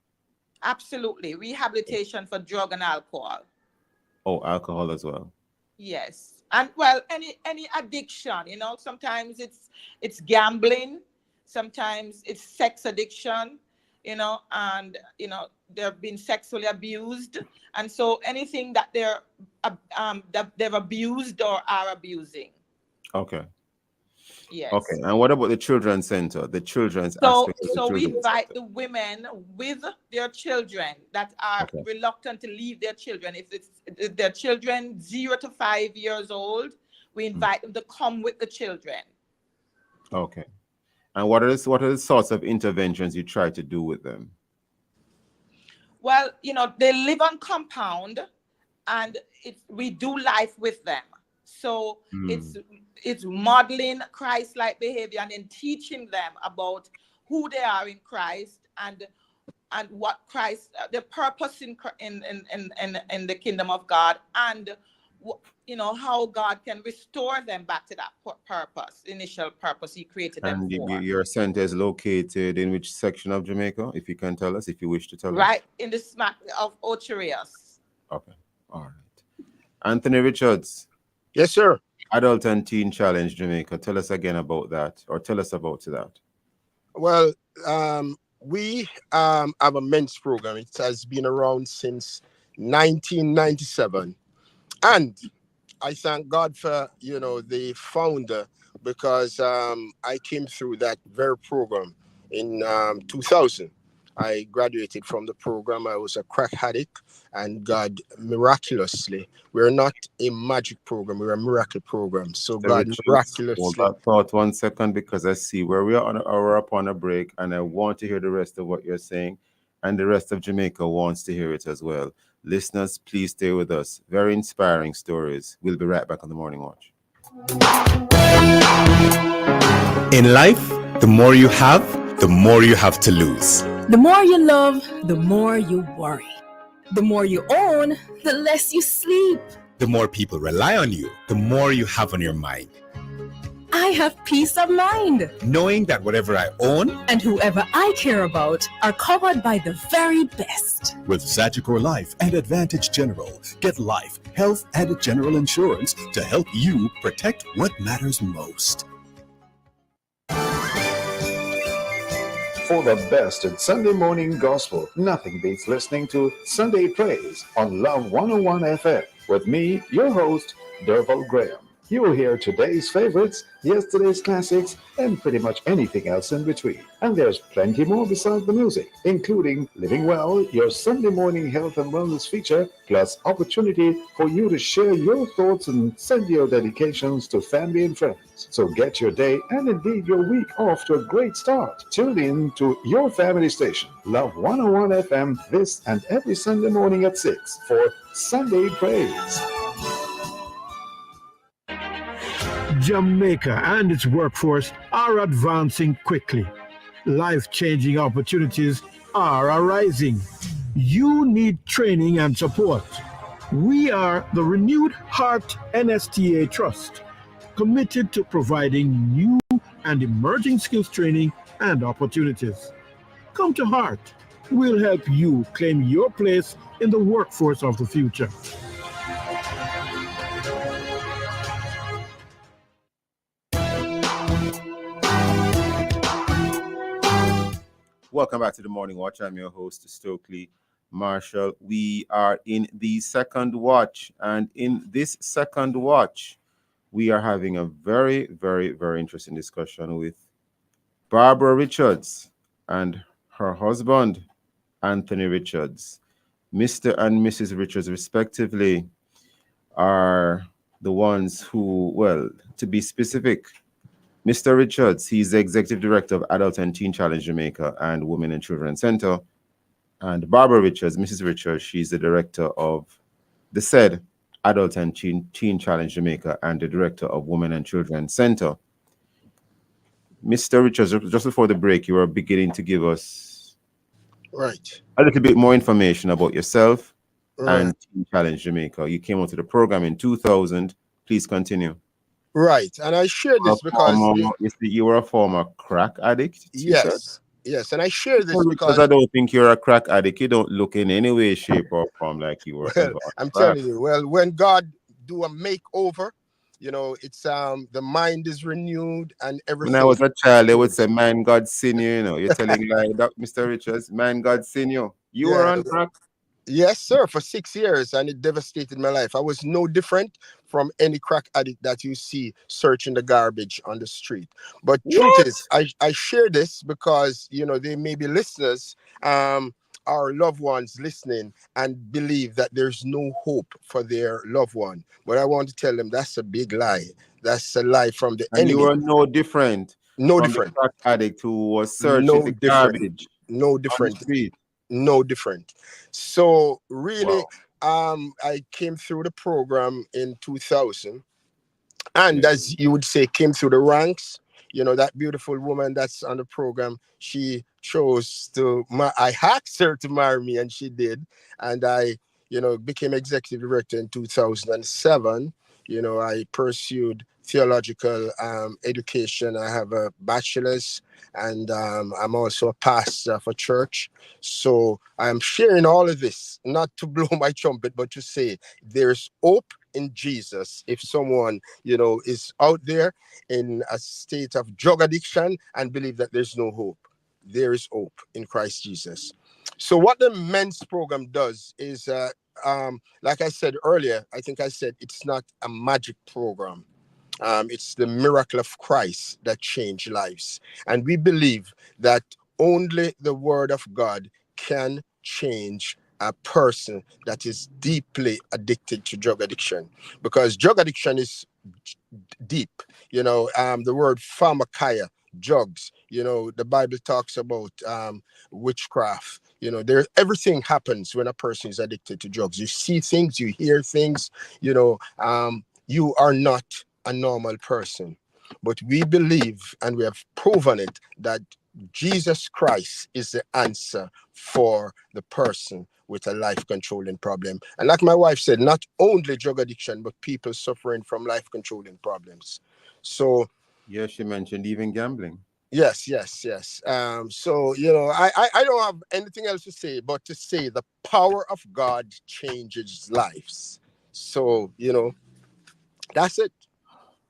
Absolutely, rehabilitation for drug and alcohol. Oh, alcohol as well. Yes, and well, any addiction, sometimes it's gambling, sometimes it's sex addiction, and they've been sexually abused, and so anything that they've abused or are abusing. Okay. Yes. Okay, and what about the Children's Center, the children's So aspect of the we Children's invite Center? the women with their children that are reluctant to leave their children. If it's their children 0 to 5 years old, we invite them to come with the children. Okay. And what are the sorts of interventions you try to do with them? Well, they live on compound, and we do life with them. So it's modeling Christ-like behavior and then teaching them about who they are in Christ and what Christ, the purpose in the kingdom of God, and how God can restore them back to that purpose, initial purpose He created them for. And your center is located in which section of Jamaica, if you can tell us, if you wish to tell us? Right in the smack of Ocherias. Okay, all right. Anthony Richards. Yes, sir. Adult and Teen Challenge Jamaica. Tell us again about that, or tell us about that. Well, we have a men's program. It has been around since 1997. And I thank God for, the founder, because I came through that very program in 2000. I graduated from the program. I was a crack addict, and God miraculously, we're not a magic program, we're a miracle program. So Mr. God Richards, hold miraculously. that thought 1 second, because I see where we are upon a break, and I want to hear the rest of what you're saying, and the rest of Jamaica wants to hear it as well. Listeners, please stay with us. Very inspiring stories. We'll be right back on the Morning Watch. In life, the more you have, the more you have to lose. The more you love, the more you worry. The more you own, the less you sleep. The more people rely on you, the more you have on your mind. I have peace of mind, knowing that whatever I own and whoever I care about are covered by the very best. With Sagicor Life and Advantage General, get life, health, and general insurance to help you protect what matters most. For the best in Sunday morning gospel, nothing beats listening to Sunday Praise on Love 101 FM with me, your host, Derval Graham. You will hear today's favorites, yesterday's classics, and pretty much anything else in between. And there's plenty more besides the music, including Living Well, your Sunday morning health and wellness feature, plus opportunity for you to share your thoughts and send your dedications to family and friends. So get your day and indeed your week off to a great start. Tune in to your family station, Love 101 FM, this and every Sunday morning at 6 for Sunday Praise. Jamaica and its workforce are advancing quickly. Life-changing opportunities are arising. You need training and support. We are the Renewed Heart NSTA Trust, committed to providing new and emerging skills training and opportunities. Come to Heart. We'll help you claim your place in the workforce of the future. Welcome back to the Morning Watch. I'm your host, Stokeley Marshall. We are in the second watch, and in this second watch, we are having a very, very, very interesting discussion with Barbara Richards and her husband, Anthony Richards. Mr. and Mrs. Richards, respectively, are the ones who, well, to be specific, Mr. Richards, he's the Executive Director of Adult and Teen Challenge Jamaica and Women and Children Center. And Barbara Richards, Mrs. Richards, she's the Director of the said Adult and Teen Challenge Jamaica and the Director of Women and Children Center. Mr. Richards, just before the break, you were beginning to give us a little bit more information about yourself and Teen Challenge Jamaica. You came onto the program in 2000. Please continue. Right, and I share this because you were a former crack addict. Yes, and I share this because I don't think you're a crack addict. You don't look in any way, shape, or form like you were. Well, I'm telling you. Well, when God do a makeover, you know, it's the mind is renewed and everything. When I was a child, they would say, "Man, God seen you." You know, you're telling like that, Mr. Richards. Man, God seen you. You were on crack. Yes, sir, for 6 years, and it devastated my life. I was no different from any crack addict that you see searching the garbage on the street. But truth is, I share this because, you know, there may be listeners, our loved ones listening and believe that there's no hope for their loved one. But I want to tell them that's a big lie. That's a lie from the enemy. You were no different. No from different. The crack addict who was searching the garbage. No different. No different. So really, I came through the program in 2000, and as you would say, came through the ranks. You know, that beautiful woman that's on the program, she chose to, I asked her to marry me, and she did. And I, you know, became executive director in 2007. You know, I pursued theological education. I have a bachelor's, and I'm also a pastor for church. So I'm sharing all of this, not to blow my trumpet, but to say there's hope in Jesus. If someone, you know, is out there in a state of drug addiction and believe that there's no hope, there is hope in Christ Jesus. So what the men's program does is, like I said earlier, I think I said it's not a magic program. It's the miracle of Christ that changed lives. And we believe that only the word of God can change a person that is deeply addicted to drug addiction, because drug addiction is deep. The word pharmakia, drugs. The Bible talks about witchcraft. There everything happens when a person is addicted to drugs. You see things, you hear things. You are not a normal person, but we believe, and we have proven it, that Jesus Christ is the answer for the person with a life controlling problem. And like my wife said, not only drug addiction, but people suffering from life controlling problems. So, yeah, she mentioned even gambling. yes. I don't have anything else to say but to say the power of God changes lives. So, that's it.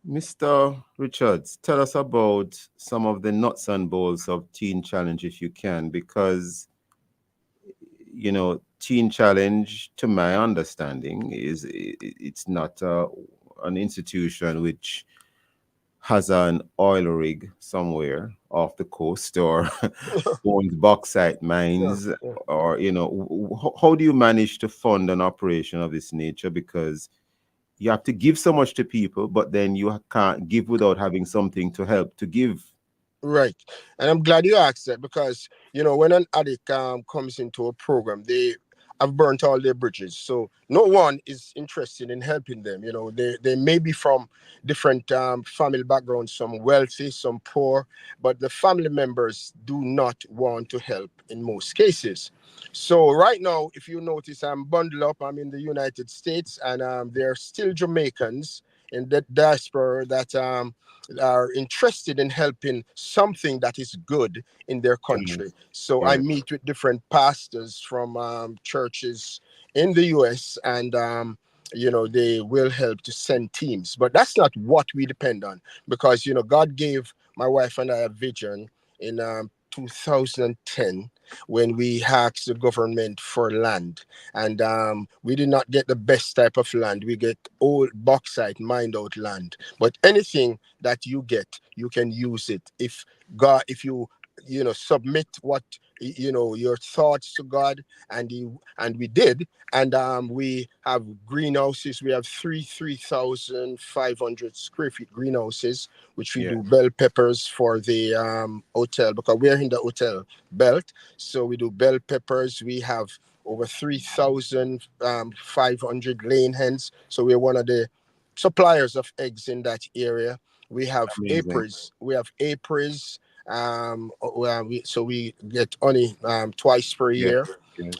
Mr. Richards, tell us about some of the nuts and bolts of Teen Challenge if you can, because Teen Challenge, to my understanding, it's not an institution which has an oil rig somewhere off the coast or owns bauxite mines, Yeah. or how do you manage to fund an operation of this nature? Because you have to give so much to people, but then you can't give without having something to help to give. Right. And I'm glad you asked that, because, when an addict comes into a program, they have burnt all their bridges. So no one is interested in helping them. They may be from different family backgrounds, some wealthy, some poor, but the family members do not want to help in most cases. So right now, if you notice, I'm bundled up. I'm in the United States, and there are still Jamaicans in the diaspora that are interested in helping something that is good in their country. So I Yeah. meet with different pastors from churches in the US, and they will help to send teams. But that's not what we depend on, because God gave my wife and I a vision in 2010 when we asked the government for land, and we did not get the best type of land. We get old bauxite mined out land, but anything that you get, you can use it if you submit what your thoughts to God. And we did. And we have greenhouses. We have 3,500 square feet greenhouses, which we do bell peppers for the hotel, because we're in the hotel belt. So we do bell peppers. We have over 3,500 laying hens. So we're one of the suppliers of eggs in that area. We have Amazing. apiaries. So we get honey twice per year.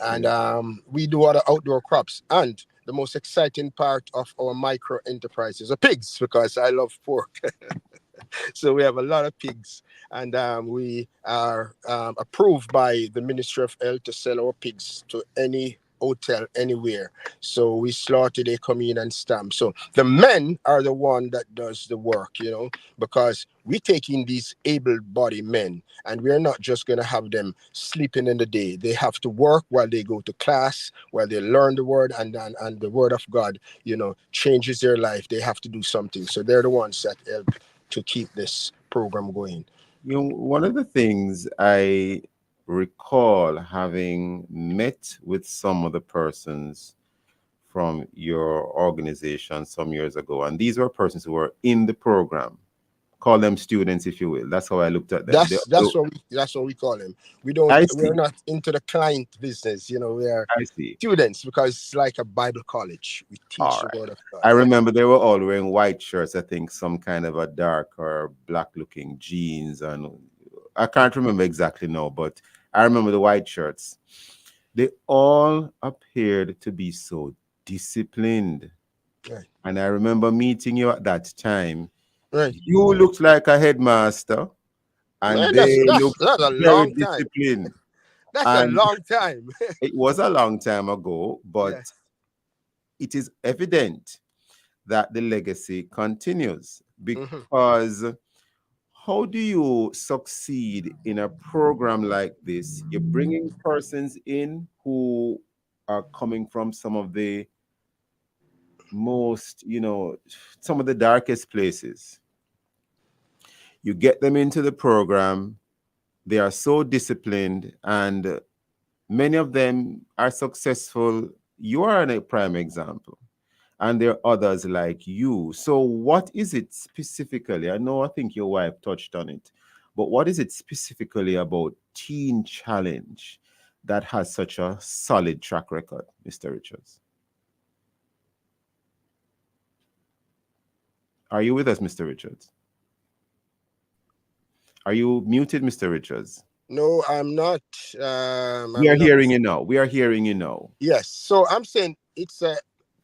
And we do other outdoor crops. And the most exciting part of our micro enterprises are pigs, because I love pork. So we have a lot of pigs, and we are approved by the Ministry of Health to sell our pigs to any hotel anywhere. So we slaughter, they come in and stamp. So the men are the one that does the work, because we take in these able-bodied men, and we're not just going to have them sleeping in the day. They have to work while they go to class, while they learn the word, and the word of God, changes their life. They have to do something. So they're the ones that help to keep this program going. One of the things I recall having met with some of the persons from your organization some years ago, and these were persons who were in the program. Call them students, if you will. That's how I looked at them. That's what we call them. We're not into the client business. We are students, because it's like a Bible college. We teach the word of God. I remember they were all wearing white shirts, I think some kind of a dark or black looking jeans, and I can't remember exactly now, but I remember the white shirts. They all appeared to be so disciplined. Right. And I remember meeting you at that time. Right. You looked like a headmaster, and Man, they that's looked a very long time. disciplined. That's a long time. It was a long time ago, but it is evident that the legacy continues, because how do you succeed in a program like this? You're bringing persons in who are coming from some of the most, some of the darkest places. You get them into the program. They are so disciplined, and many of them are successful. You are a prime example, and there are others like you. So what is it specifically? I think your wife touched on it, but what is it specifically about Teen Challenge that has such a solid track record, Mr. Richards? Are you with us, Mr. Richards? Are you muted, Mr. Richards? No, I'm not. We are hearing you now. We are hearing you now. Yes. So I'm saying it's a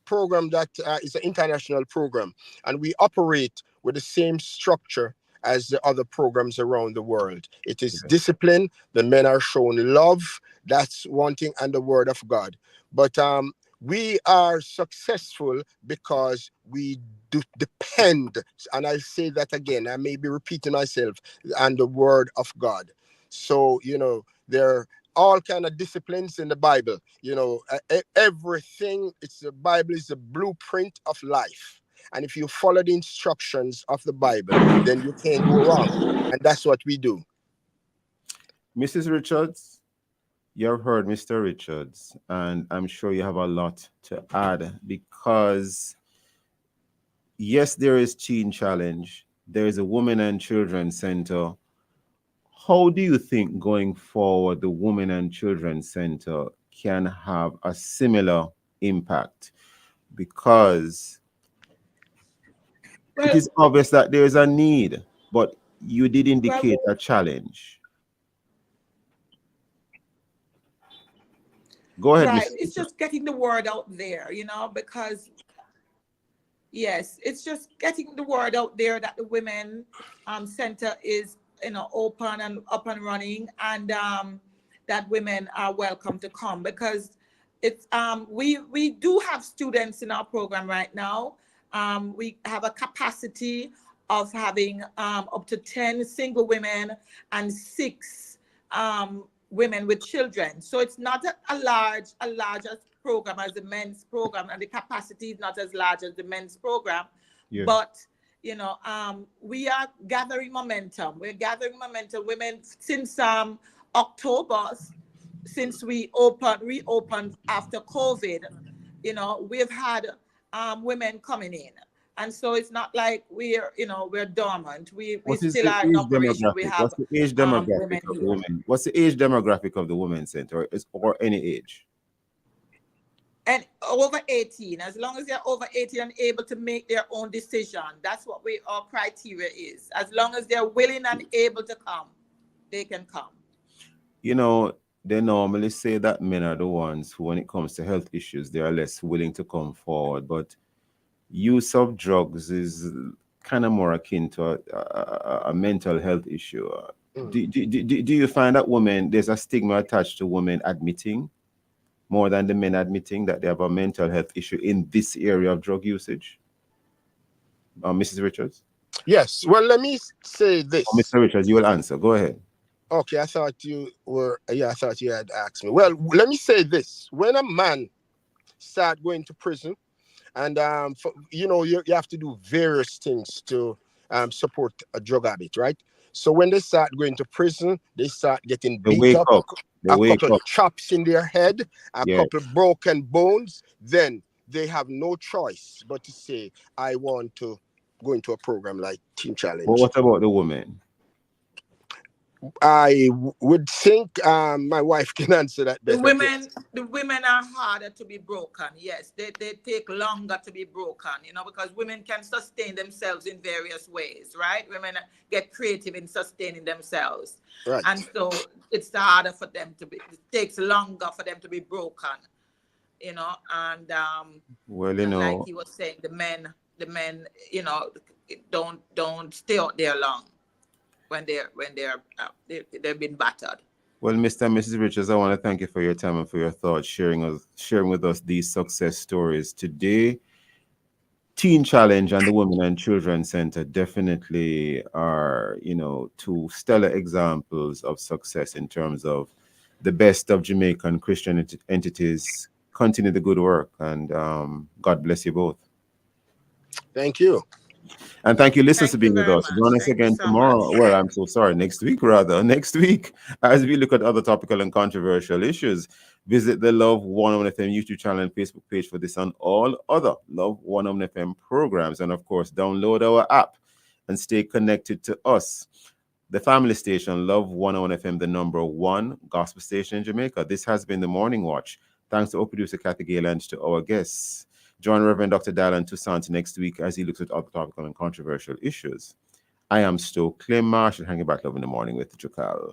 program that is an international program, and we operate with the same structure as the other programs around the world. It is discipline. The men are shown love. That's one thing, and the word of God. But we are successful because we do depend, and I say that again, I may be repeating myself, on the word of God. So, there are all kind of disciplines in the Bible. Everything, the Bible is the blueprint of life. And if you follow the instructions of the Bible, then you can't go wrong. And that's what we do. Mrs. Richards, you have heard Mr. Richards, and I'm sure you have a lot to add, because yes, there is Teen Challenge. There is a Women and Children Center. How do you think going forward the Women and Children Center can have a similar impact? Because it is obvious that there is a need, but you did indicate a challenge. Go ahead, Right. It's just getting the word out there, because yes, it's just getting the word out there that the Women Center is open and up and running, and that women are welcome to come, because it's we do have students in our program right now. We have a capacity of having up to 10 single women and 6 women with children. So it's not a larger program as the men's program, and the capacity is not as large as the men's program. Yeah. But we are gathering momentum. We're gathering momentum. Women, since October, since we reopened after COVID, we've had women coming in. And so it's not like we're dormant. We still are in operation. We have What's the age demographic of the women? What's the age demographic of the Women's Center, or any age? And over 18, as long as they're over 18 and able to make their own decision, that's what our criteria is. As long as they're willing and able to come, they can come. They normally say that men are the ones who, when it comes to health issues, they are less willing to come forward. But use of drugs is kind of more akin to a mental health issue. Do you find that there's a stigma attached to women admitting, more than the men admitting, that they have a mental health issue in this area of drug usage? Mrs. Richards? Yes. Well, let me say this. Mr. Richards, you will answer. Go ahead. Okay, I thought you had asked me. Well, let me say this. When a man start going to prison, and you have to do various things to support a drug habit, right? So when they start going to prison, they start getting beat up. A couple of chops in their head, a couple of broken bones, then they have no choice but to say, I want to go into a program like Teen Challenge. Well, what about the women? I would think my wife can answer that better. The women are harder to be broken. Yes, they take longer to be broken, because women can sustain themselves in various ways, right? Women get creative in sustaining themselves. Right. And so it's harder for them it takes longer for them to be broken, and like he was saying, the men, don't stay out there long when they've been battered. Well, Mr. and Mrs. Richards, I want to thank you for your time and for your thoughts, sharing with us these success stories today. Teen Challenge and the Women and Children Center definitely are, two stellar examples of success in terms of the best of Jamaican Christian entities. Continue the good work, and God bless you both. Thank you. And thank you, listeners, for Thank you being with very us. much. Join us Thank you again so much. tomorrow. Well, I'm so sorry. Next week, rather. Next week, as we look at other topical and controversial issues. Visit the Love 101 FM YouTube channel and Facebook page for this and all other Love 101 FM programs. And of course, download our app and stay connected to us. The family station, Love 101 FM, the number one gospel station in Jamaica. This has been the Morning Watch. Thanks to our producer, Kathy Gale, and to our guests. Join Reverend Dr. Dylan Toussaint next week as he looks at other topical and controversial issues. I am Stokeley Marshall, hanging back love in the morning with Jokal.